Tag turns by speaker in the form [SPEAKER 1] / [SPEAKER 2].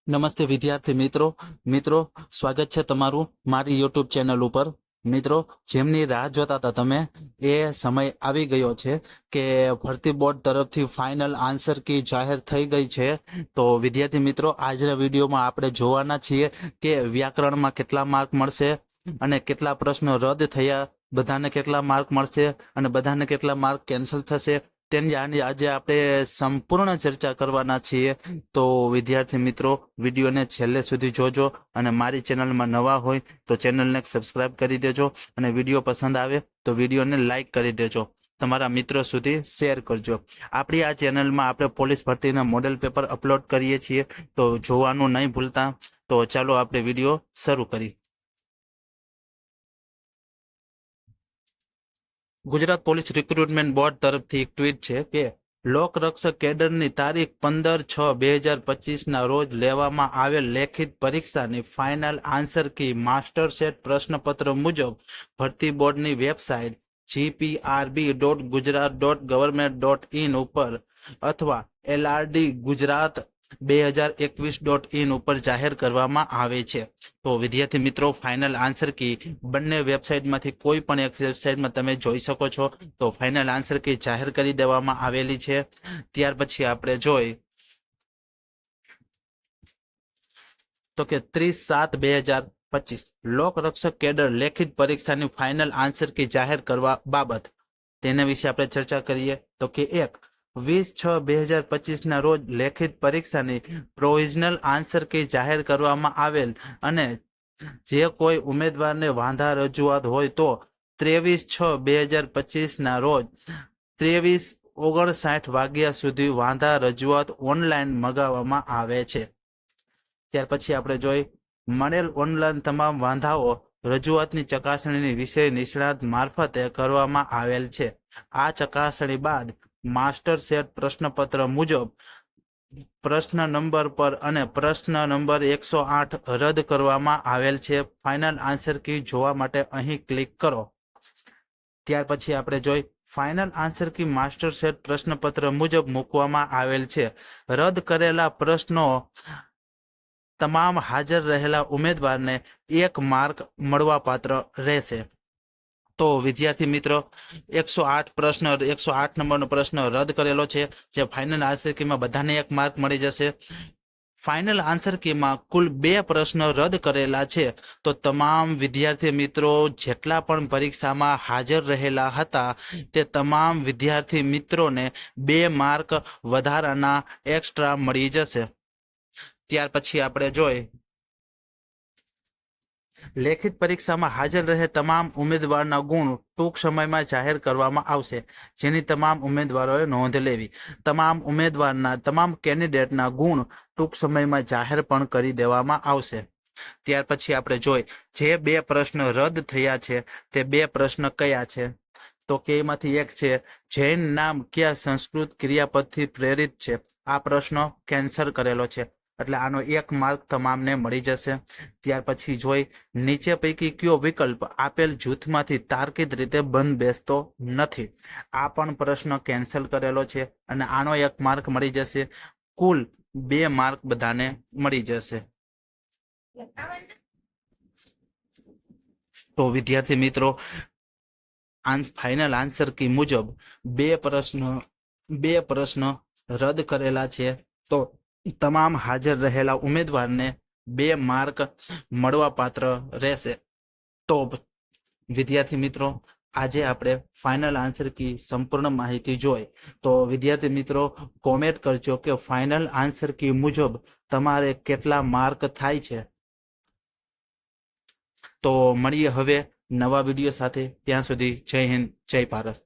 [SPEAKER 1] નમસ્તે વિદ્યાર્થી મિત્રો સ્વાગત છે તમારું મારી યુટ્યુબ ચેનલ ઉપર। મિત્રો જેમની રાહ જોતા હતા તમે, એ સમય આવી ગયો છે કે ભરતી બોર્ડ તરફથી ફાઇનલ આન્સર કી જાહેર થઈ ગઈ છે। તો વિદ્યાર્થી મિત્રો, આજના વિડીયોમાં આપણે જોવાના છીએ કે વ્યાકરણમાં કેટલા માર્ક મળશે અને કેટલા પ્રશ્નો રદ થયા, બધાને કેટલા માર્ક મળશે અને બધાને કેટલા માર્ક કેન્સલ થશે, તેની આજે આપણે સંપૂર્ણ ચર્ચા કરવાના છીએ। તો વિદ્યાર્થી મિત્રો, વિડીયોને છેલ્લે સુધી જોજો અને મારી ચેનલમાં નવા હોય તો ચેનલને સબસ્ક્રાઇબ કરી દેજો અને વિડીયો પસંદ આવે તો વિડીયોને લાઇક કરી દેજો, તમારા મિત્રો સુધી શેર કરજો। આપણી આ ચેનલમાં આપણે પોલીસ ભરતીના મોડેલ પેપર અપલોડ કરીએ છીએ, તો જોવાનું નહીં ભૂલતા। તો ચાલો આપણે વિડીયો શરૂ કરીએ। ગુજરાત પોલીસ રિક્રુટમેન્ટ બોર્ડ તરફથી એક ટ્વીટ છે કે લોકરક્ષક કેડરની તારીખ 15/6/2025 રોજ લેવામાં આવેલ લેખિત પરીક્ષાની final answer key master set પ્રશ્નપત્ર મુજબ ભરતી બોર્ડની વેબસાઇટ gprb.gujarat.government.in ઉપર અથવા LRD-gujarat2021.in ઉપર જાહેર કરવામાં આવે છે। તો વિદ્યાર્થી મિત્રો, ફાઇનલ આન્સર કી બંને વેબસાઇટમાંથી કોઈ પણ એક વેબસાઇટમાં તમે જોઈ શકો છો। તો ફાઇનલ આન્સર કી જાહેર કરી દેવામાં આવેલી છે। ત્યાર પછી આપણે જોઈ તો કે 30/7/2025 લોકરક્ષક કેડર લેખિત પરીક્ષાની ફાઇનલ આન્સર કી જાહેર કરવા બાબત, તેના વિશે આપણે ચર્ચા કરીએ। તો કે 20/6/2025 રોજ લેખિત પરીક્ષાની પ્રોવિઝનલ આન્સર કી જાહેર કરવામાં આવેલ અને જે કોઈ ઉમેદવારને વાંધા રજૂઆત હોય તો 23/6/2025 રોજ 23:59 વાગ્યા સુધી વાંધા રજૂઆત ઓનલાઈન મગાવવામાં આવે છે। ત્યાર પછી આપણે જોઈ મળેલ ઓનલાઈન તમામ વાંધાઓ રજૂઆતની ચકાસણીની વિષય નિષ્ણાત મારફતે કરવામાં આવેલ છે। આ ચકાસણી બાદ માસ્ટર સેટ પ્રશ્નપત્ર મુજબ પ્રશ્ન નંબર પર અને પ્રશ્ન નંબર 108 રદ કરવામાં આવેલ છે। ફાઇનલ આન્સર કી જોવા માટે અહીં ક્લિક કરો। ત્યાર પછી આપણે જોઈ final answer key master set પ્રશ્નપત્ર મુજબ મૂકવામાં આવેલ છે। રદ કરેલા પ્રશ્નો તમામ હાજર રહેલા ઉમેદવારને 1 માર્ક મળવાપાત્ર રહેશે। તો વિદ્યાર્થી મિત્રો, 108 નંબરનો પ્રશ્ન રદ કરેલો છે, જે ફાઇનલ આન્સર કીમાં બધાને 1 માર્ક મળી જશે। ફાઇનલ આન્સર કીમાં કુલ 2 પ્રશ્નો રદ કરેલા છે, તો તમામ વિદ્યાર્થી મિત્રો જેટલા પણ પરીક્ષામાં હાજર રહેલા હતા તે તમામ વિદ્યાર્થી મિત્રોને 2 માર્ક વધારાના એક્સ્ટ્રા મળી જશે। ત્યાર પછી આપણે જોઈ લેખિત પરીક્ષામાં હાજર રહે તમામ ઉમેદવારના ગુણ ટૂંક સમયમાં જાહેર કરવામાં આવશે, જેની તમામ ઉમેદવારોએ નોંધ લેવી। તમામ કેન્ડિડેટના ગુણ ટૂંક સમયમાં જાહેર પણ કરી દેવામાં આવશે। ત્યાર પછી આપણે જોઈ જે 2 પ્રશ્ન રદ થયા છે તે 2 પ્રશ્ન કયા છે? તો કે એમાંથી એક છે જૈન નામ કયા સંસ્કૃત ક્રિયાપદથી પ્રેરિત છે? આ પ્રશ્ન કેન્સલ કરેલો છે, એટલે આનો 1 માર્ક તમામને મળી જશે। ત્યાર પછી જોઈ નીચે પૈકી કયો વિકલ્પ આપેલ જૂથમાંથી તાર્કિક રીતે બંધ બેસતો નથી? આ પણ પ્રશ્ન કેન્સલ કરેલો છે અને આનો 1 માર્ક મળી જશે। કુલ 2 માર્ક બધાને મળી જશે। તો વિદ્યાર્થી મિત્રો, ફાઇનલ આન્સર કી મુજબ 2 પ્રશ્ન રદ કરેલા છે, તો તમામ હાજર રહેલા ઉમેદવારને 2 માર્ક મળવાપાત્ર રહેશે। તો વિદ્યાર્થી મિત્રો, આજે આપણે ફાઇનલ આન્સર કી સંપૂર્ણ માહિતી જોઈ। તો વિદ્યાર્થી મિત્રો, કોમેન્ટ કરજો કે ફાઇનલ આન્સર કી મુજબ તમારે કેટલા માર્ક થાય છે। તો મળીએ હવે નવા વિડીયો સાથે, ત્યાં સુધી જય હિન્દ, જય ભારત।